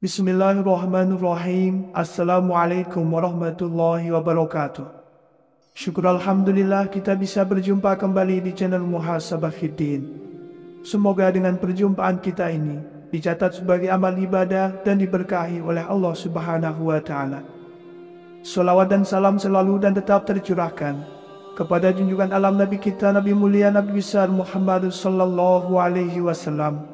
Bismillahirrahmanirrahim. Assalamualaikum warahmatullahi wabarakatuh. Syukur Alhamdulillah kita bisa berjumpa kembali di channel Muhasabah Fiddin. Semoga dengan perjumpaan kita ini dicatat sebagai amal ibadah dan diberkahi oleh Allah Subhanahu wa Ta'ala. Salawat dan salam selalu dan tetap tercurahkan kepada junjungan alam Nabi kita, Nabi mulia Nabi besar Muhammad sallallahu alaihi wasallam.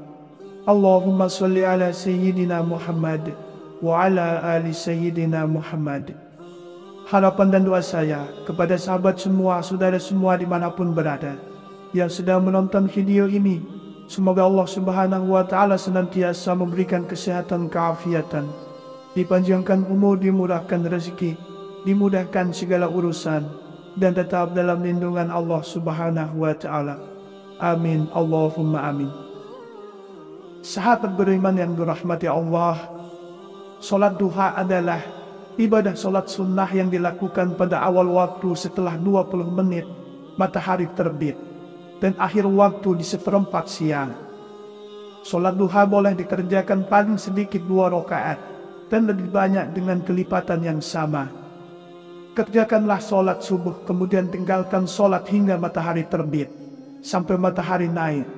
Allahumma salli ala Sayyidina Muhammad wa ala ali Sayyidina Muhammad. Harapan dan doa saya kepada sahabat semua, saudara semua dimanapun berada yang sedang menonton video ini, semoga Allah Subhanahu wa Ta'ala senantiasa memberikan kesehatan, keafiatan, dipanjangkan umur, dimurahkan rezeki, dimudahkan segala urusan, dan tetap dalam lindungan Allah Subhanahu wa Ta'ala. Amin, Allahumma amin. Sahabat beriman yang dirahmati Allah, solat duha adalah ibadah solat sunnah yang dilakukan pada awal waktu setelah 20 menit matahari terbit dan akhir waktu di seperempat siang. Solat duha boleh dikerjakan paling sedikit 2 rakaat dan lebih banyak dengan kelipatan yang sama. Kerjakanlah solat subuh, kemudian tinggalkan solat hingga matahari terbit sampai matahari naik.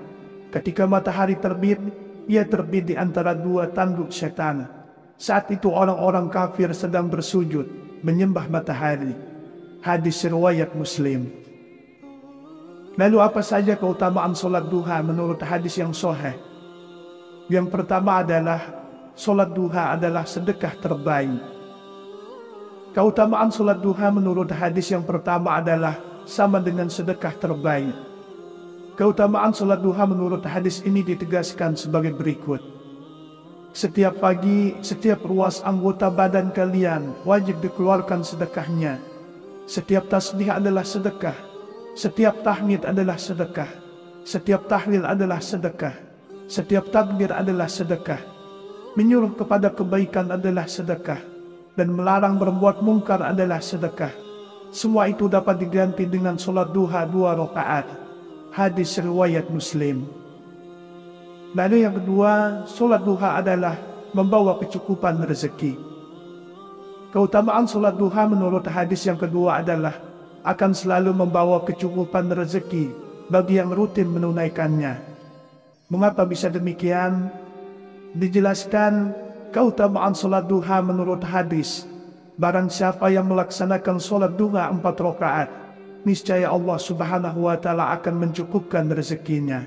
Ketika matahari terbit, ia terbit di antara 2 tanduk setan. Saat itu orang-orang kafir sedang bersujud menyembah matahari. Hadis riwayat Muslim. Lalu apa saja keutamaan solat duha menurut hadis yang sahih? Yang pertama adalah solat duha adalah sedekah terbaik. Keutamaan solat duha menurut hadis yang pertama adalah sama dengan sedekah terbaik. Keutamaan solat duha menurut hadis ini ditegaskan sebagai berikut. Setiap pagi, setiap ruas anggota badan kalian wajib dikeluarkan sedekahnya. Setiap tasbih adalah sedekah. Setiap tahmid adalah sedekah. Setiap tahlil adalah sedekah. Setiap takbir adalah sedekah. Menyuruh kepada kebaikan adalah sedekah. Dan melarang berbuat mungkar adalah sedekah. Semua itu dapat diganti dengan solat duha 2 rakaat. Hadis riwayat Muslim. Lalu yang kedua, solat duha adalah membawa kecukupan rezeki. Keutamaan solat duha menurut hadis yang kedua adalah akan selalu membawa kecukupan rezeki bagi yang rutin menunaikannya. Mengapa bisa demikian? Dijelaskan keutamaan solat duha menurut hadis, barang siapa yang melaksanakan solat duha 4 rakaat, niscaya Allah Subhanahu wa Ta'ala akan mencukupkan rezekinya.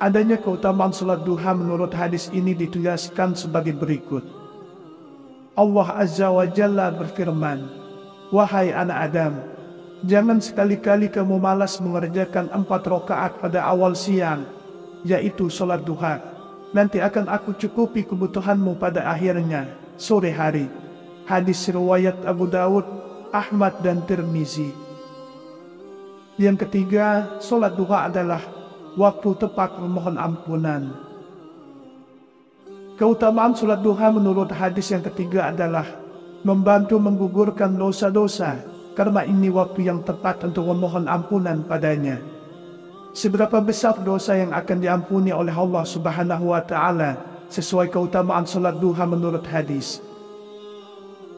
Adanya keutamaan salat duha menurut hadis ini dituliskan sebagai berikut. Allah Azza wa Jalla berfirman, "Wahai anak Adam, jangan sekali-kali kamu malas mengerjakan 4 rakaat pada awal siang, yaitu salat duha. Nanti akan aku cukupi kebutuhanmu pada akhirnya, sore hari." Hadis riwayat Abu Dawud, Ahmad dan Tirmizi. Yang ketiga, solat duha adalah waktu tepat memohon ampunan. Keutamaan solat duha menurut hadis yang ketiga adalah membantu menggugurkan dosa-dosa, karena ini waktu yang tepat untuk memohon ampunan padanya. Seberapa besar dosa yang akan diampuni oleh Allah Subhanahu wa Ta'ala sesuai keutamaan solat duha menurut hadis.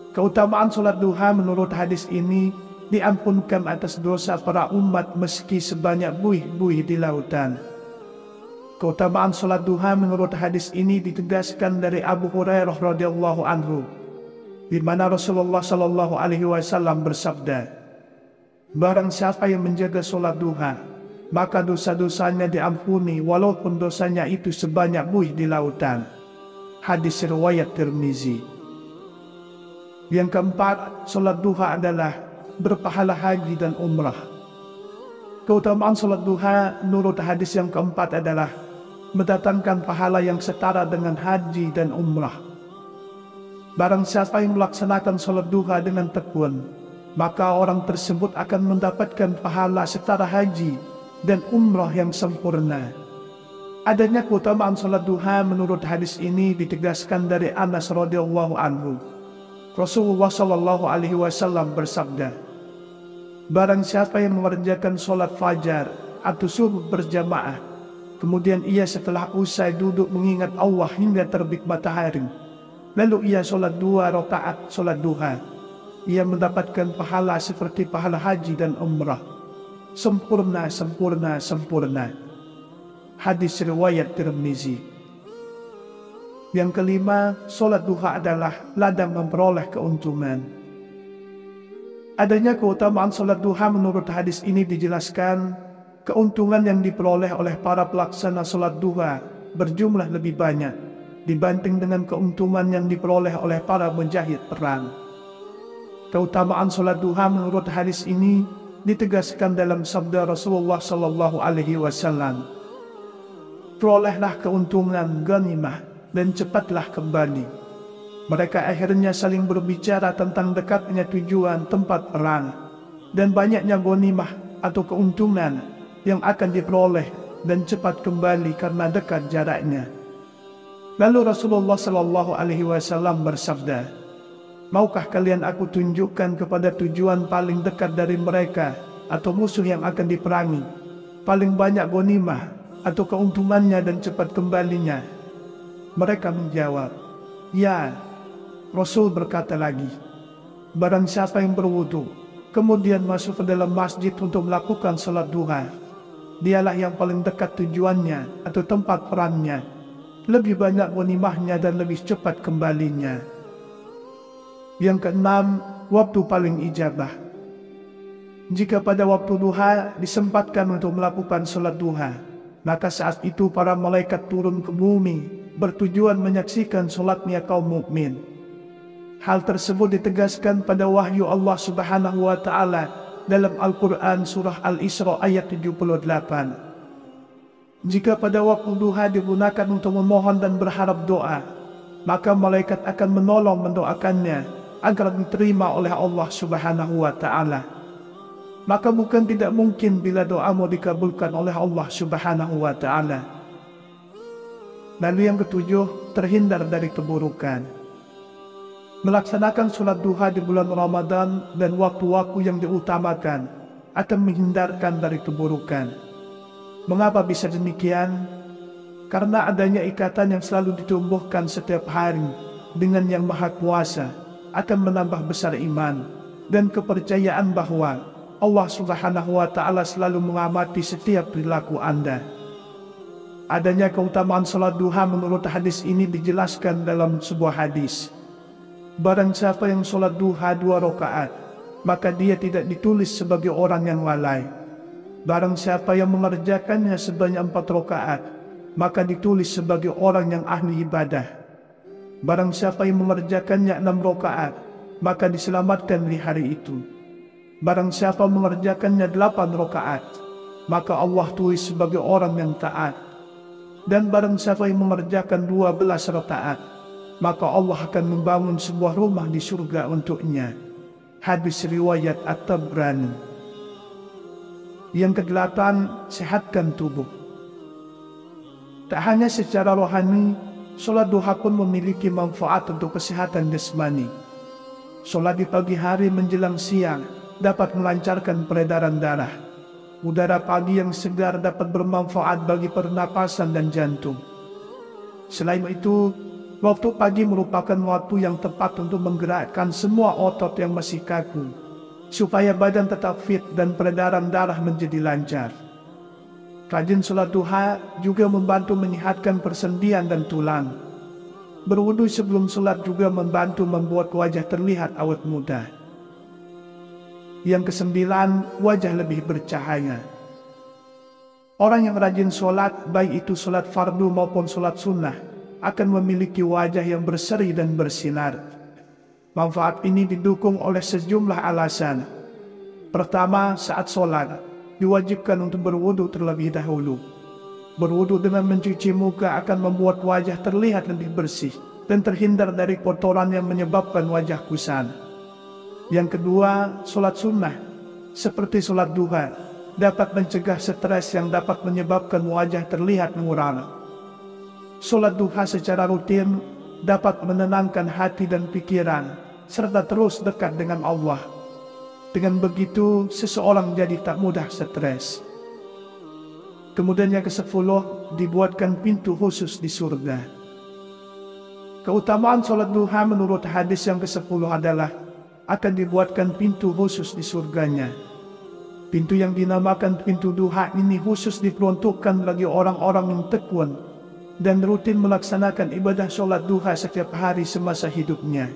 Keutamaan solat duha menurut hadis ini diampunkan atas dosa para umat meski sebanyak buih-buih di lautan. Keutamaan solat duha menurut hadis ini ditegaskan dari Abu Hurairah radhiyallahu anhu, di mana Rasulullah sallallahu alaihi wasallam bersabda, "Barang siapa yang menjaga solat duha, maka dosa-dosanya diampuni walaupun dosanya itu sebanyak buih di lautan." Hadis riwayat Tirmizi. Yang keempat, solat duha adalah berpahala haji dan umrah. Keutamaan solat duha menurut hadis yang keempat adalah mendatangkan pahala yang setara dengan haji dan umrah. Barang siapa yang melaksanakan solat duha dengan tekun, maka orang tersebut akan mendapatkan pahala setara haji dan umrah yang sempurna. Adanya keutamaan solat duha menurut hadis ini ditegaskan dari Anas radhiyallahu anhu. Rasulullah sallallahu alaihi wasallam bersabda, "Barang siapa yang mengerjakan solat fajar atau subuh berjamaah, Kemudian ia setelah usai duduk mengingat Allah hingga terbit matahari. Lalu ia solat 2 rakaat solat duha. Ia mendapatkan pahala seperti pahala haji dan umrah. Sempurna, sempurna, sempurna. Hadis riwayat Tirmizi. Yang kelima, solat duha adalah ladang memperoleh keuntungan. Adanya keutamaan solat duha menurut hadis ini dijelaskan, keuntungan yang diperoleh oleh para pelaksana solat duha berjumlah lebih banyak dibanding dengan keuntungan yang diperoleh oleh para penjahit perang. Keutamaan solat duha menurut hadis ini ditegaskan dalam sabda Rasulullah Sallallahu Alaihi Wasallam, "Perolehlah keuntungan ghanimah dan cepatlah kembali." Mereka akhirnya saling berbicara tentang dekatnya tujuan tempat perang dan banyaknya ghanimah atau keuntungan yang akan diperoleh dan cepat kembali karena dekat jaraknya. Lalu Rasulullah Sallallahu Alaihi Wasallam bersabda, "Maukah kalian aku tunjukkan kepada tujuan paling dekat dari mereka atau musuh yang akan diperangi, paling banyak ghanimah atau keuntungannya dan cepat kembalinya?" Mereka menjawab, "Ya." Rasul berkata lagi, "Barang siapa yang berwudu, kemudian masuk ke dalam masjid untuk melakukan salat duha, dialah yang paling dekat tujuannya atau tempat perangnya, lebih banyak ghanimahnya dan lebih cepat kembalinya." Yang keenam, waktu paling ijabah. Jika pada waktu duha disempatkan untuk melakukan salat duha, maka saat itu para malaikat turun ke bumi bertujuan menyaksikan salatnya kaum mukmin. Hal tersebut ditegaskan pada wahyu Allah Subhanahu wa Ta'ala dalam Al-Quran Surah Al-Isra ayat 78. Jika pada waktu duha digunakan untuk memohon dan berharap doa, maka malaikat akan menolong mendoakannya agar diterima oleh Allah Subhanahu wa Ta'ala. Maka bukan tidak mungkin bila doamu dikabulkan oleh Allah Subhanahu wa Ta'ala. Lalu yang ketujuh, terhindar dari keburukan. Melaksanakan sholat duha di bulan Ramadan dan waktu-waktu yang diutamakan akan menghindarkan dari keburukan. Mengapa bisa demikian? Karena adanya ikatan yang selalu ditumbuhkan setiap hari dengan Yang Maha Kuasa akan menambah besar iman dan kepercayaan bahwa Allah Subhanahu wa Ta'ala selalu mengamati setiap perilaku Anda. Adanya keutamaan salat duha menurut hadis ini dijelaskan dalam sebuah hadis. Barang siapa yang salat duha 2 rakaat, maka dia tidak ditulis sebagai orang yang lalai. Barang siapa yang mengerjakannya sebanyak 4 rakaat, maka ditulis sebagai orang yang ahli ibadah. Barang siapa yang mengerjakannya 6 rakaat, maka diselamatkan di hari itu. Barang siapa mengerjakannya 8 rakaat, maka Allah tulis sebagai orang yang taat. Dan barang siapa yang mengerjakan 12 rakaat, maka Allah akan membangun sebuah rumah di surga untuknya. Hadis riwayat At-Tabrani. Yang kedelapan, sehatkan tubuh. Tak hanya secara rohani, sholat duha pun memiliki manfaat untuk kesehatan jasmani. Sholat di pagi hari menjelang siang dapat melancarkan peredaran darah. Udara pagi yang segar dapat bermanfaat bagi pernapasan dan jantung. Selain itu, waktu pagi merupakan waktu yang tepat untuk menggerakkan semua otot yang masih kaku, supaya badan tetap fit dan peredaran darah menjadi lancar. Rajin sholat duha juga membantu menyehatkan persendian dan tulang. Berwudu sebelum sholat juga membantu membuat wajah terlihat awet muda. Yang kesembilan, wajah lebih bercahaya. Orang yang rajin sholat, baik itu sholat fardu maupun sholat sunnah, akan memiliki wajah yang berseri dan bersinar. Manfaat ini didukung oleh sejumlah alasan. Pertama, saat sholat, diwajibkan untuk berwudu terlebih dahulu. Berwudu dengan mencuci muka akan membuat wajah terlihat lebih bersih dan terhindar dari kotoran yang menyebabkan wajah kusam. Yang kedua, sholat sunnah, seperti sholat duha, dapat mencegah stres yang dapat menyebabkan wajah terlihat muram. Sholat duha secara rutin dapat menenangkan hati dan pikiran, serta terus dekat dengan Allah. Dengan begitu, seseorang jadi tak mudah stres. Kemudian yang ke-10, dibuatkan pintu khusus di surga. Keutamaan sholat duha menurut hadis yang ke-10 adalah akan dibuatkan pintu khusus di surganya. Pintu yang dinamakan pintu duha ini khusus diperuntukkan bagi orang-orang yang tekun dan rutin melaksanakan ibadah sholat duha setiap hari semasa hidupnya.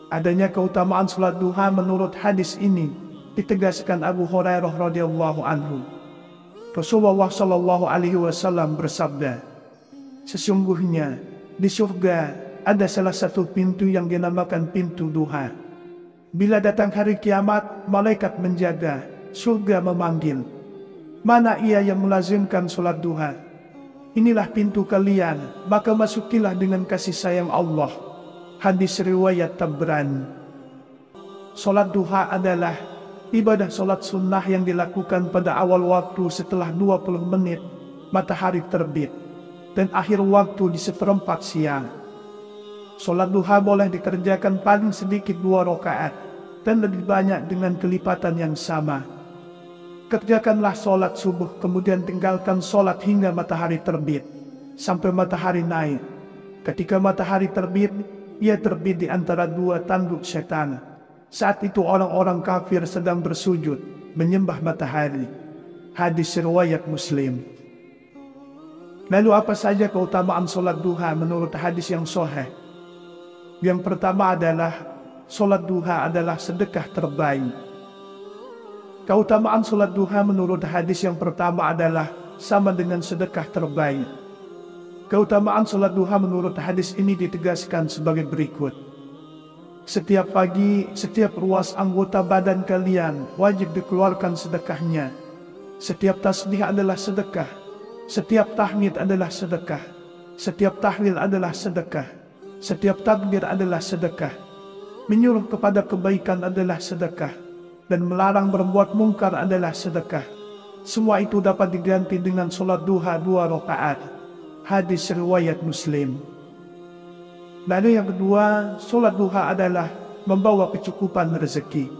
Adanya keutamaan sholat duha menurut hadis ini ditegaskan Abu Hurairah radhiyallahu anhu. Rasulullah Shallallahu Alaihi Wasallam bersabda, sesungguhnya di surga ada salah satu pintu yang dinamakan pintu duha. Bila datang hari kiamat, malaikat menjaga, surga memanggil, mana ia yang melazimkan sholat duha? Inilah pintu kalian, maka masukilah dengan kasih sayang Allah. Hadis riwayat Tabrani. Sholat duha adalah ibadah sholat sunnah yang dilakukan pada awal waktu setelah 20 menit matahari terbit dan akhir waktu di seperempat siang. Sholat duha boleh dikerjakan paling sedikit 2 rakaat dan lebih banyak dengan kelipatan yang sama. Kerjakanlah sholat subuh, kemudian tinggalkan sholat hingga matahari terbit sampai matahari naik. Ketika matahari terbit, ia terbit di antara 2 tanduk setan. Saat itu orang-orang kafir sedang bersujud menyembah matahari. Hadis riwayat Muslim. Lalu apa saja keutamaan sholat duha menurut hadis yang sahih? Yang pertama adalah sholat duha adalah sedekah terbaik. Keutamaan sholat duha menurut hadis yang pertama adalah sama dengan sedekah terbaik. Keutamaan sholat duha menurut hadis ini ditegaskan sebagai berikut. Setiap pagi, setiap ruas anggota badan kalian wajib dikeluarkan sedekahnya. Setiap tasbih adalah sedekah. Setiap tahmid adalah sedekah. Setiap tahlil adalah sedekah. Setiap takbir adalah sedekah. Menyuruh kepada kebaikan adalah sedekah. Dan melarang berbuat mungkar adalah sedekah. Semua itu dapat diganti dengan sholat duha 2 rakaat. Hadis riwayat Muslim. Lalu yang kedua, sholat duha adalah membawa kecukupan rezeki.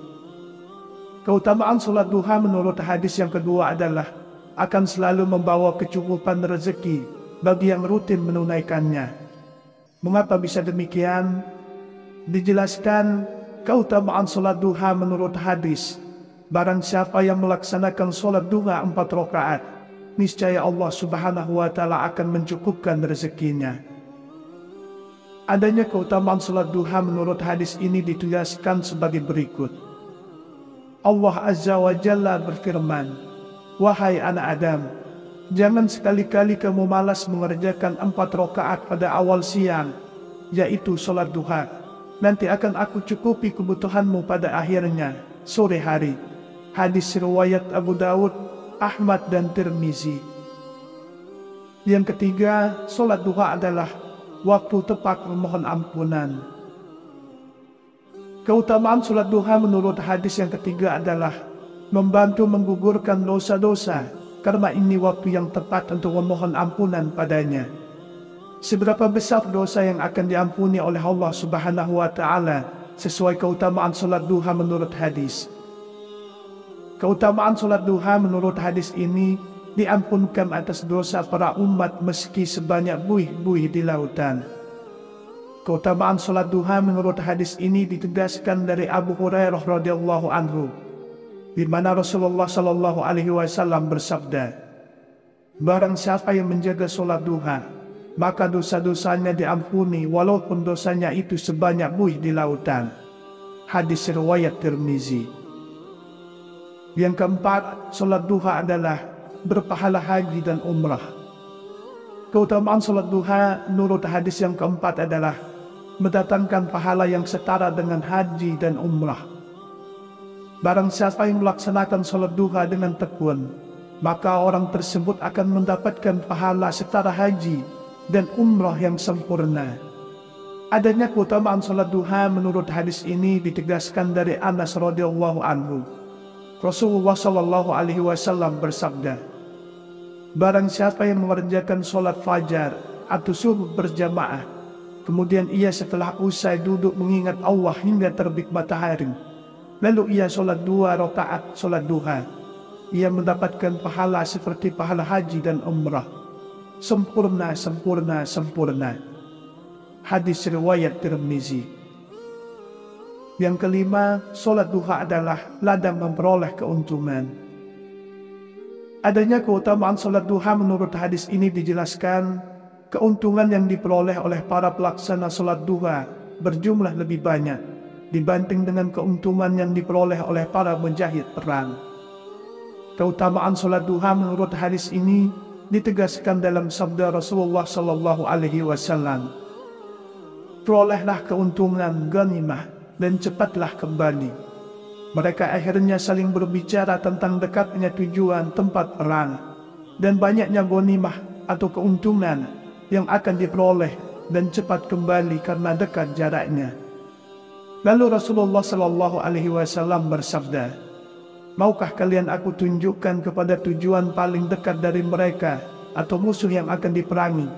Keutamaan sholat duha menurut hadis yang kedua adalah akan selalu membawa kecukupan rezeki bagi yang rutin menunaikannya. Mengapa bisa demikian? Dijelaskan keutamaan sholat duha menurut hadis. Barang siapa yang melaksanakan sholat duha 4 rakaat, niscaya Allah Subhanahu wa Ta'ala akan mencukupkan rezekinya. Adanya keutamaan sholat duha menurut hadis ini dituliskan sebagai berikut. Allah Azza wa Jalla berfirman, wahai anak Adam, jangan sekali-kali kamu malas mengerjakan 4 rakaat pada awal siang, yaitu sholat duha. Nanti akan aku cukupi kebutuhanmu pada akhirnya, sore hari. Hadis riwayat Abu Dawud, Ahmad dan Tirmizi. Yang ketiga, sholat duha adalah waktu tepat memohon ampunan. Keutamaan sholat duha menurut hadis yang ketiga adalah membantu menggugurkan dosa-dosa, karena ini waktu yang tepat untuk memohon ampunan padanya. Seberapa besar dosa yang akan diampuni oleh Allah Subhanahu wa Ta'ala sesuai keutamaan sholat duha menurut hadis. Keutamaan sholat duha menurut hadis ini diampunkan atas dosa para umat meski sebanyak buih-buih di lautan. Keutamaan sholat duha menurut hadis ini ditegaskan dari Abu Hurairah radhiyallahu anhu, di mana Rasulullah Shallallahu Alaihi Wasallam bersabda, barang siapa yang menjaga sholat duha, maka dosa-dosanya diampuni walaupun dosanya itu sebanyak buih di lautan. Hadis riwayat Tirmizi. Yang keempat, sholat duha adalah berpahala haji dan umrah. Keutamaan sholat duha menurut hadis yang keempat adalah mendatangkan pahala yang setara dengan haji dan umrah. Barang siapa yang melaksanakan sholat duha dengan tekun, maka orang tersebut akan mendapatkan pahala setara haji dan umrah yang sempurna. Adanya keutamaan sholat duha menurut hadis ini ditegaskan dari Anas radhiyallahu anhu. Rasulullah Shallallahu Alaihi Wasallam bersabda, barang siapa yang mengerjakan sholat fajar atau subuh berjamaah, kemudian ia setelah usai duduk mengingat Allah hingga terbit matahari, lalu ia sholat 2 rakaat sholat duha, ia mendapatkan pahala seperti pahala haji dan umrah. Sempurna, sempurna, sempurna. Hadis riwayat Tirmizi. Yang kelima, solat duha adalah ladang memperoleh keuntungan. Adanya keutamaan solat duha menurut hadis ini dijelaskan, keuntungan yang diperoleh oleh para pelaksana solat duha berjumlah lebih banyak dibanding dengan keuntungan yang diperoleh oleh para mujahid perang. Keutamaan solat duha menurut hadis ini ditegaskan dalam sabda Rasulullah Sallallahu Alaihi Wasallam, "Perolehlah keuntungan ghanimah dan cepatlah kembali." Mereka akhirnya saling berbicara tentang dekatnya tujuan tempat perang dan banyaknya ghanimah atau keuntungan yang akan diperoleh dan cepat kembali karena dekat jaraknya. Lalu Rasulullah Sallallahu Alaihi Wasallam bersabda, "Maukah kalian aku tunjukkan kepada tujuan paling dekat dari mereka atau musuh yang akan diperangi,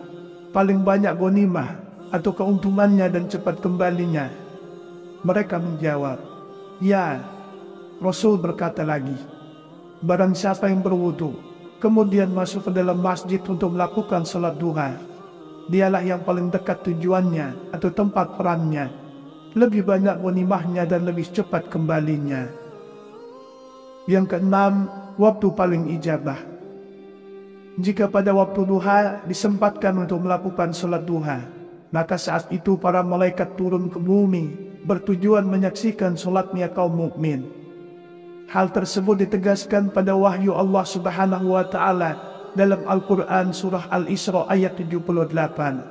paling banyak ghanimah atau keuntungannya dan cepat kembalinya?" Mereka menjawab, "Ya." Rasul berkata lagi, "Barang siapa yang berwudu, kemudian masuk ke dalam masjid untuk melakukan salat duha, dialah yang paling dekat tujuannya atau tempat perannya, lebih banyak ghanimahnya dan lebih cepat kembalinya." Yang keenam, waktu paling ijabah. Jika pada waktu duha disempatkan untuk melakukan salat duha, maka saat itu para malaikat turun ke bumi bertujuan menyaksikan salatnya kaum mukmin. Hal tersebut ditegaskan pada wahyu Allah Subhanahu wa Ta'ala dalam Al-Quran Surah Al-Isra ayat 78.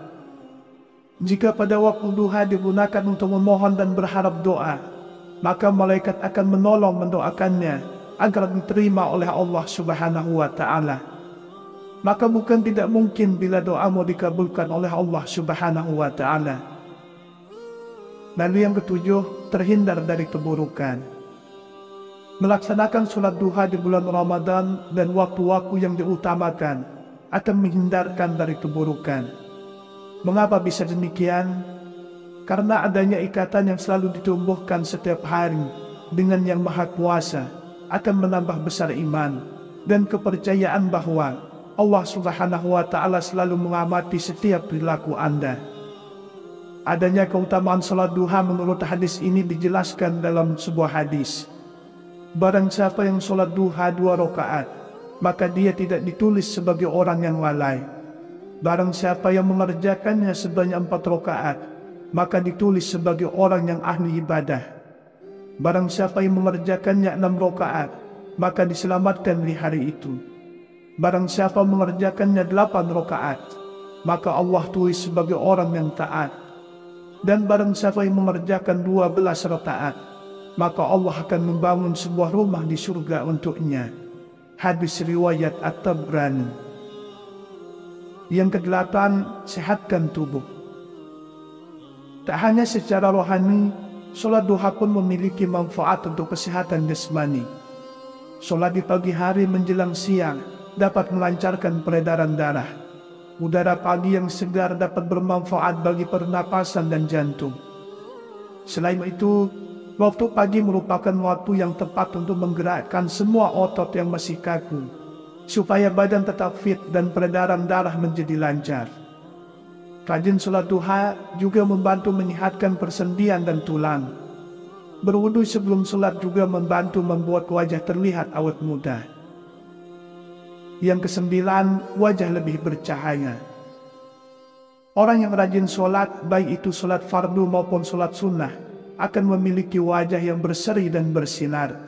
Jika pada waktu duha digunakan untuk memohon dan berharap doa, maka malaikat akan menolong mendoakannya agar diterima oleh Allah Subhanahu wa Ta'ala. Maka bukan tidak mungkin bila doamu dikabulkan oleh Allah Subhanahu wa Ta'ala. Lalu yang ketujuh, terhindar dari keburukan. Melaksanakan sholat duha di bulan Ramadan dan waktu-waktu yang diutamakan akan menghindarkan dari keburukan. Mengapa bisa demikian? Karena adanya ikatan yang selalu ditumbuhkan setiap hari dengan Yang Maha Kuasa akan menambah besar iman dan kepercayaan bahwa Allah Subhanahu wa Ta'ala selalu mengamati setiap perilaku Anda. Adanya keutamaan salat duha menurut hadis ini dijelaskan dalam sebuah hadis. Barang siapa yang salat duha 2 rakaat, maka dia tidak ditulis sebagai orang yang lalai. Barang siapa yang mengerjakannya sebanyak 4 rakaat, maka ditulis sebagai orang yang ahli ibadah. Barang siapa yang mengerjakannya 6 rakaat, maka diselamatkan di hari itu. Barang siapa mengerjakannya 8 rakaat, maka Allah tulis sebagai orang yang taat. Dan barang siapa yang mengerjakan 12 rakaat, maka Allah akan membangun sebuah rumah di surga untuknya. Hadis riwayat At-Tabrani. Yang kedelapan, sehatkan tubuh. Tak hanya secara rohani, sholat duha pun memiliki manfaat untuk kesehatan jasmani. Sholat di pagi hari menjelang siang dapat melancarkan peredaran darah. Udara pagi yang segar dapat bermanfaat bagi pernapasan dan jantung. Selain itu, waktu pagi merupakan waktu yang tepat untuk menggerakkan semua otot yang masih kaku, supaya badan tetap fit dan peredaran darah menjadi lancar. Rajin sholat duha juga membantu menyehatkan persendian dan tulang. Berwudu sebelum sholat juga membantu membuat wajah terlihat awet muda. Yang kesembilan, wajah lebih bercahaya. Orang yang rajin sholat, baik itu sholat fardu maupun sholat sunnah, akan memiliki wajah yang berseri dan bersinar.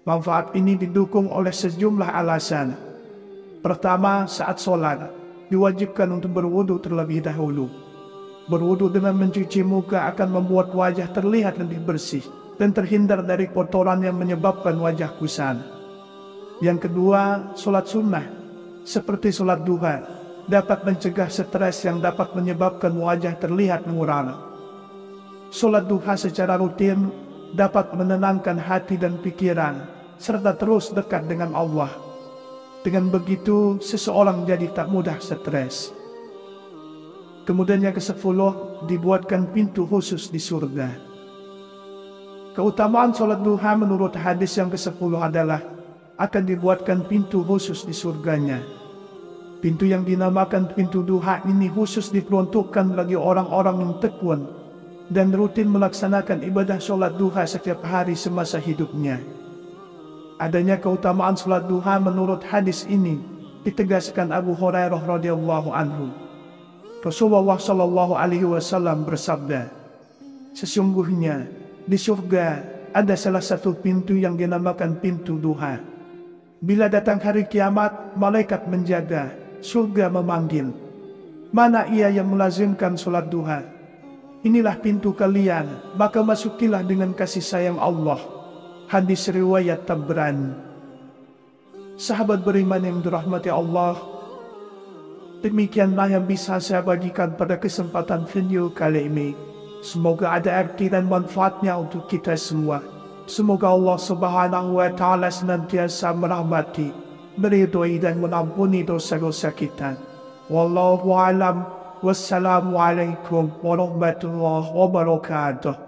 Manfaat ini didukung oleh sejumlah alasan. Pertama, saat sholat, diwajibkan untuk berwudu terlebih dahulu. Berwudu dengan mencuci muka akan membuat wajah terlihat lebih bersih dan terhindar dari kotoran yang menyebabkan wajah kusam. Yang kedua, sholat sunnah, seperti sholat duha, dapat mencegah stres yang dapat menyebabkan wajah terlihat muram. Sholat duha secara rutin dapat menenangkan hati dan pikiran, serta terus dekat dengan Allah. Dengan begitu, seseorang jadi tak mudah stres. Kemudian yang ke-10, dibuatkan pintu khusus di surga. Keutamaan sholat duha menurut hadis yang ke-10 adalah akan dibuatkan pintu khusus di surganya. Pintu yang dinamakan pintu duha ini khusus diperuntukkan bagi orang-orang yang tekun dan rutin melaksanakan ibadah sholat duha setiap hari semasa hidupnya. Adanya keutamaan sholat duha menurut hadis ini ditegaskan Abu Hurairah radhiyallahu anhu. Rasulullah Shallallahu Alaihi Wasallam bersabda, sesungguhnya di surga ada salah satu pintu yang dinamakan pintu duha. Bila datang hari kiamat, malaikat menjaga, surga memanggil, mana ia yang melazimkan sholat duha? Inilah pintu kalian, maka masukilah dengan kasih sayang Allah. Hadis riwayat Tabrani. Sahabat beriman yang dirahmati Allah, demikianlah yang bisa saya bagikan pada kesempatan video kali ini. Semoga ada arti dan manfaatnya untuk kita semua. Semoga Allah Subhanahu wa Ta'ala senantiasa merahmati, meridhoi dan mengampuni dosa-dosa kita. Wallahu a'lam. Wassalamualaikum warahmatullahi wabarakatuh.